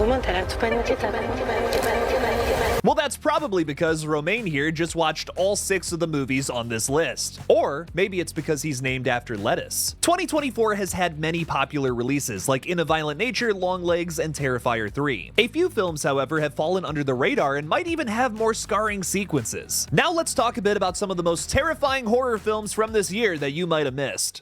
Romain, t'as l'air tout paniqué, Well, that's probably because Romain here just watched all 6 of the movies on this list. Or maybe it's because he's named after lettuce. 2024 has had many popular releases like In a Violent Nature, Long Legs, and Terrifier 3. A few films, however, have fallen under the radar and might even have more scarring sequences. Now let's talk a bit about some of the most terrifying horror films from this year that you might have missed.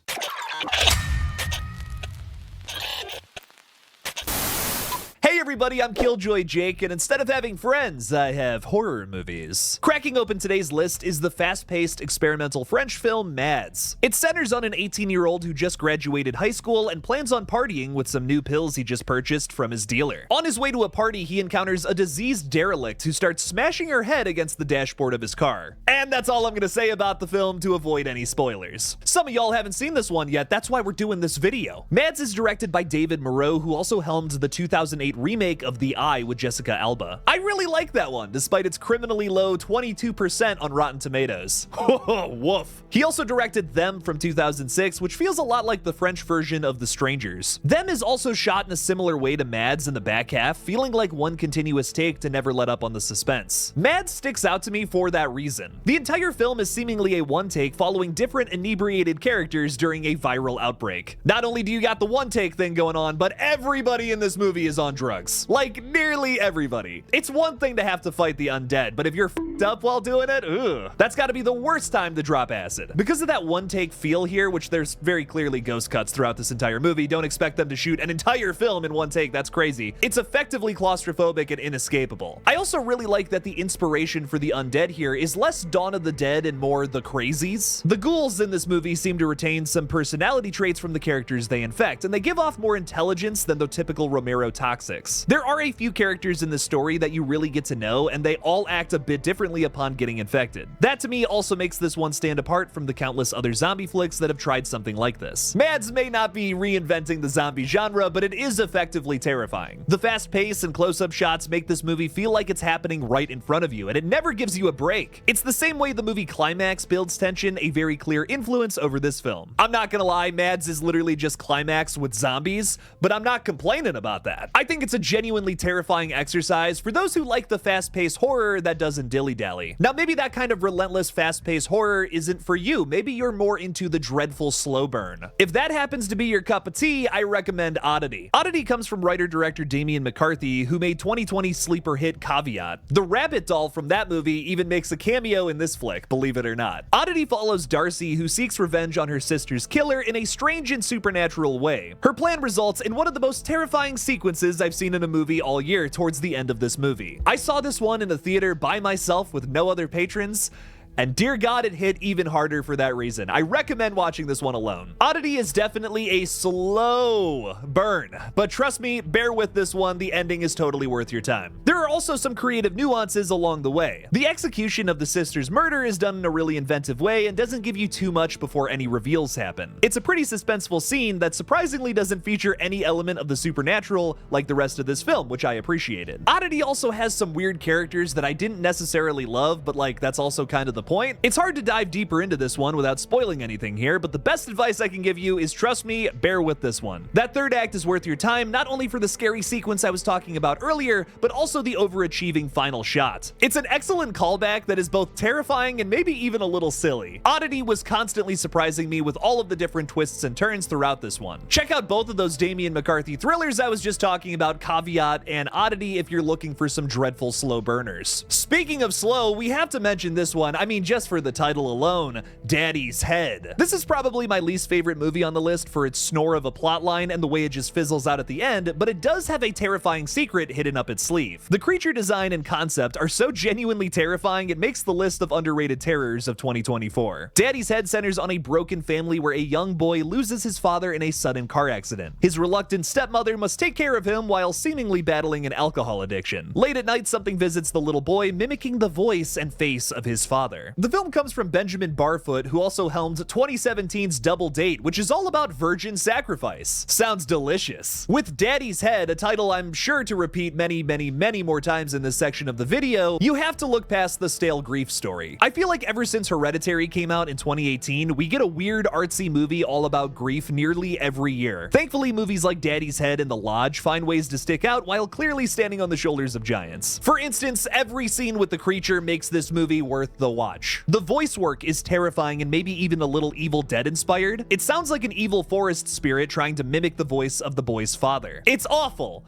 Hey everybody, I'm KillJoy Jake, and instead of having friends, I have horror movies. Cracking open today's list is the fast-paced experimental French film Mads. It centers on an 18-year-old who just graduated high school and plans on partying with some new pills he just purchased from his dealer. On his way to a party, he encounters a diseased derelict who starts smashing her head against the dashboard of his car. And that's all I'm gonna say about the film to avoid any spoilers. Some of y'all haven't seen this one yet, that's why we're doing this video. Mads is directed by David Moreau, who also helmed the 2008 remake of The Eye with Jessica Alba. I really like that one, despite its criminally low 22% on Rotten Tomatoes. Woof. He also directed Them from 2006, which feels a lot like the French version of The Strangers. Them is also shot in a similar way to Mads in the back half, feeling like one continuous take to never let up on the suspense. Mads sticks out to me for that reason. The entire film is seemingly a one take following different inebriated characters during a viral outbreak. Not only do you got the one take thing going on, but everybody in this movie is on drugs. Like, nearly everybody. It's one thing to have to fight the undead, but if you're f***ed up while doing it, ugh, that's gotta be the worst time to drop acid. Because of that one-take feel here, which there's very clearly ghost cuts throughout this entire movie, don't expect them to shoot an entire film in one take, that's crazy. It's effectively claustrophobic and inescapable. I also really like that the inspiration for the undead here is less Dawn of the Dead and more the crazies. The ghouls in this movie seem to retain some personality traits from the characters they infect, and they give off more intelligence than the typical Romero toxics. There are a few characters in the story that you really get to know, and they all act a bit differently upon getting infected. That to me also makes this one stand apart from the countless other zombie flicks that have tried something like this. Mads may not be reinventing the zombie genre, but it is effectively terrifying. The fast pace and close-up shots make this movie feel like it's happening right in front of you, and it never gives you a break. It's the same way the movie Climax builds tension, a very clear influence over this film. I'm not gonna lie, Mads is literally just Climax with zombies, but I'm not complaining about that. I think it's a genuinely terrifying exercise for those who like the fast-paced horror that doesn't dilly-dally. Now, maybe that kind of relentless fast-paced horror isn't for you. Maybe you're more into the dreadful slow burn. If that happens to be your cup of tea, I recommend Oddity. Oddity comes from writer-director Damian McCarthy, who made 2020 sleeper hit Caveat. The rabbit doll from that movie even makes a cameo in this flick, believe it or not. Oddity follows Darcy, who seeks revenge on her sister's killer in a strange and supernatural way. Her plan results in one of the most terrifying sequences I've seen in a movie all year towards the end of this movie. I saw this one in a theater by myself with no other patrons, and dear God, it hit even harder for that reason. I recommend watching this one alone. Oddity is definitely a slow burn, but trust me, bear with this one, the ending is totally worth your time. There are also some creative nuances along the way. The execution of the sister's murder is done in a really inventive way and doesn't give you too much before any reveals happen. It's a pretty suspenseful scene that surprisingly doesn't feature any element of the supernatural like the rest of this film, which I appreciated. Oddity also has some weird characters that I didn't necessarily love, but like that's also kind of the point. It's hard to dive deeper into this one without spoiling anything here, but the best advice I can give you is trust me, bear with this one. That third act is worth your time, not only for the scary sequence I was talking about earlier, but also the overachieving final shot. It's an excellent callback that is both terrifying and maybe even a little silly. Oddity was constantly surprising me with all of the different twists and turns throughout this one. Check out both of those Damian McCarthy thrillers I was just talking about, Caveat and Oddity, if you're looking for some dreadful slow burners. Speaking of slow, we have to mention this one. I mean, just for the title alone, Daddy's Head. This is probably my least favorite movie on the list for its snore of a plotline and the way it just fizzles out at the end, but it does have a terrifying secret hidden up its sleeve. The creature design and concept are so genuinely terrifying it makes the list of underrated terrors of 2024. Daddy's Head centers on a broken family where a young boy loses his father in a sudden car accident. His reluctant stepmother must take care of him while seemingly battling an alcohol addiction. Late at night, something visits the little boy, mimicking the voice and face of his father. father. The film comes from Benjamin Barfoot, who also helmed 2017's Double Date, which is all about virgin sacrifice. Sounds delicious. With Daddy's Head, a title I'm sure to repeat many more times in this section of the video, you have to look past the stale grief story. I feel like ever since Hereditary came out in 2018, we get a weird artsy movie all about grief nearly every year. Thankfully, movies like Daddy's Head and The Lodge find ways to stick out while clearly standing on the shoulders of giants. For instance, every scene with the creature makes this movie worth the watch. The voice work is terrifying and maybe even a little Evil Dead inspired. It sounds like an evil forest spirit trying to mimic the voice of the boy's father. It's awful,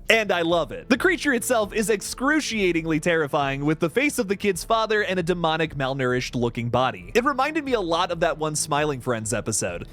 and I love it. The creature itself is excruciatingly terrifying, with the face of the kid's father and a demonic, malnourished looking body. It reminded me a lot of that one Smiling Friends episode.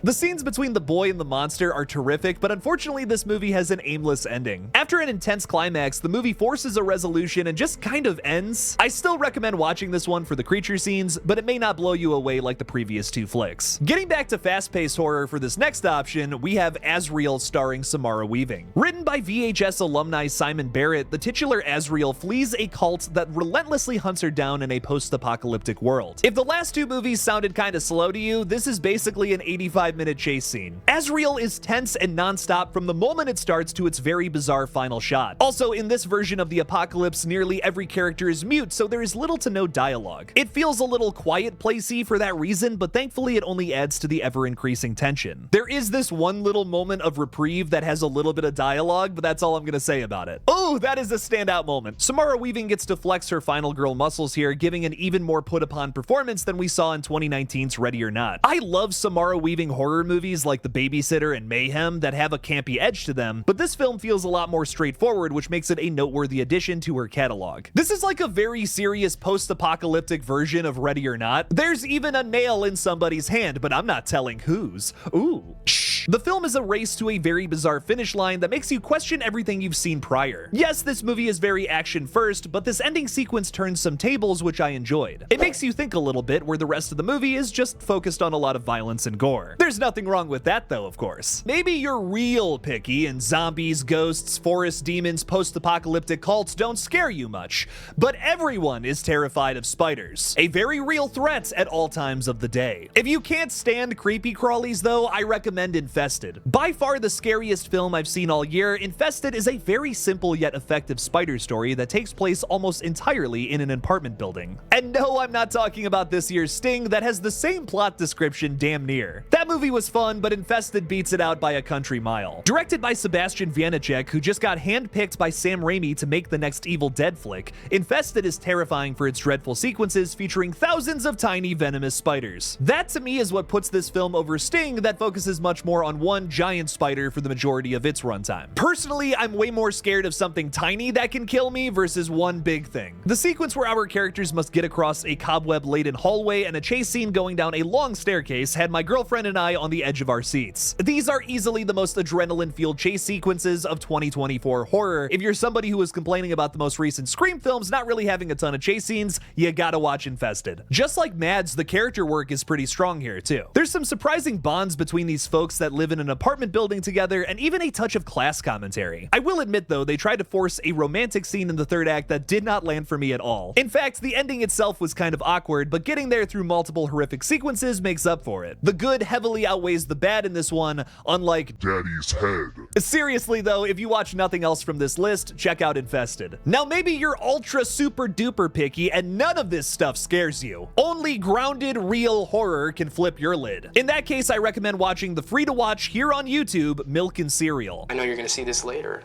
The scenes between the boy and the monster are terrific, but unfortunately this movie has an aimless ending. After an intense climax, the movie forces a resolution and just kind of ends. I still recommend watching this one for the creature scenes, but it may not blow you away like the previous two flicks. Getting back to fast-paced horror for this next option, we have Azrael starring Samara Weaving. Written by VHS alumni Simon Barrett, the titular Azrael flees a cult that relentlessly hunts her down in a post-apocalyptic world. If the last two movies sounded kinda slow to you, this is basically an 85-minute chase scene. Azrael is tense and non-stop from the moment it starts to its very bizarre final shot. Also, in this version of the apocalypse, nearly every character is mute, so there is little to no dialogue. It feels a little quiet placey for that reason, but thankfully it only adds to the ever-increasing tension. There is this one little moment of reprieve that has a little bit of dialogue, but that's all I'm gonna say about it. Oh, that is a standout moment. Samara Weaving gets to flex her final girl muscles here, giving an even more put-upon performance than we saw in 2019's Ready or Not. I love Samara Weaving horror movies like The Babysitter and Mayhem that have a campy edge to them, but this film feels a lot more straightforward, which makes it a noteworthy addition to her catalog. This is like a very serious post-apocalyptic version of Ready or Not. There's even a nail in somebody's hand, but I'm not telling whose. Ooh. Shh. The film is a race to a very bizarre finish line that makes you question everything you've seen prior. Yes, this movie is very action first, but this ending sequence turns some tables, which I enjoyed. It makes you think a little bit, where the rest of the movie is just focused on a lot of violence and gore. There's nothing wrong with that though, of course. Maybe you're real picky and zombies, ghosts, forest demons, post-apocalyptic cults don't scare you much, but everyone is terrified of spiders, a very real threat at all times of the day. If you can't stand creepy crawlies though, I recommend Infested. By far the scariest film I've seen all year, Infested is a very simple yet effective spider story that takes place almost entirely in an apartment building. And no, I'm not talking about this year's Sting that has the same plot description damn near. That movie was fun, but Infested beats it out by a country mile. Directed by Sebastian Vianacek, who just got handpicked by Sam Raimi to make the next Evil Dead flick, Infested is terrifying for its dreadful sequences featuring thousands of tiny venomous spiders. That to me is what puts this film over Sting, that focuses much more on one giant spider for the majority of its runtime. Personally, I'm way more scared of something tiny that can kill me versus one big thing. The sequence where our characters must get across a cobweb-laden hallway and a chase scene going down a long staircase had my girlfriend and I on the edge of our seats. These are easily the most adrenaline-fueled chase sequences of 2024 horror. If you're somebody who is complaining about the most recent Scream films not really having a ton of chase scenes, you gotta watch Infested. Just like Mads, the character work is pretty strong here too. There's some surprising bonds between these folks that live in an apartment building together, and even a touch of class commentary. I will admit though, they tried to force a romantic scene in the third act that did not land for me at all. In fact, the ending itself was kind of awkward, but getting there through multiple horrific sequences makes up for it. The good heavily outweighs the bad in this one, unlike Daddy's Head. Seriously though, if you watch nothing else from this list, check out Infested. Now maybe you're ultra super duper picky and none of this stuff scares you. Only grounded real horror can flip your lid. In that case, I recommend watching the free to watch here on YouTube, Milk and Cereal. I know you're gonna see this later,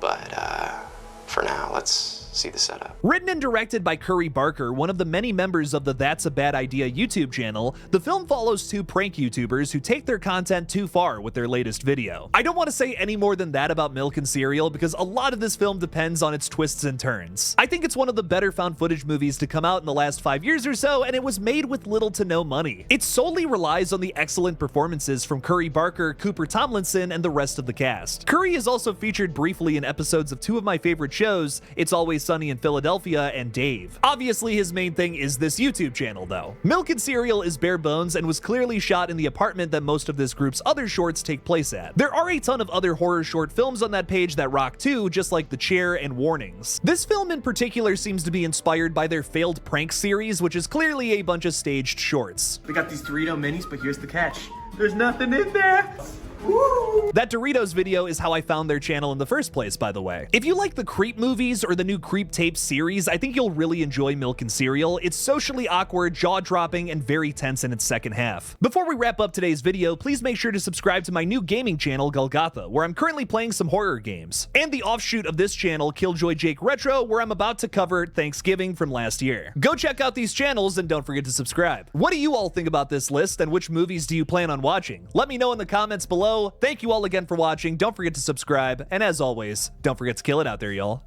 but for now, let's see the setup. Written and directed by Curry Barker, one of the many members of the That's a Bad Idea YouTube channel, the film follows two prank YouTubers who take their content too far with their latest video. I don't want to say any more than that about Milk and Cereal because a lot of this film depends on its twists and turns. I think it's one of the better found footage movies to come out in the last 5 years or so, and it was made with little to no money. It solely relies on the excellent performances from Curry Barker, Cooper Tomlinson, and the rest of the cast. Curry is also featured briefly in episodes of two of my favorite shows, It's Always Always Sunny in Philadelphia, and Dave. Obviously, his main thing is this YouTube channel, though. Milk and Cereal is bare bones and was clearly shot in the apartment that most of this group's other shorts take place at. There are a ton of other horror short films on that page that rock too, just like The Chair and Warnings. This film in particular seems to be inspired by their failed prank series, which is clearly a bunch of staged shorts. We got these Dorito minis, but here's the catch. There's nothing in there. Woo! That Doritos video is how I found their channel in the first place, by the way. If you like the Creep movies or the new Creep Tape series, I think you'll really enjoy Milk and Cereal. It's socially awkward, jaw-dropping, and very tense in its second half. Before we wrap up today's video, please make sure to subscribe to my new gaming channel, GullGotha, where I'm currently playing some horror games, and the offshoot of this channel, KillJoy Jake Retro, where I'm about to cover Thanksgiving from last year. Go check out these channels and don't forget to subscribe. What do you all think about this list, and which movies do you plan on watching? Let me know in the comments below. Thank you all again for watching. Don't forget to subscribe, and as always, don't forget to kill it out there, y'all.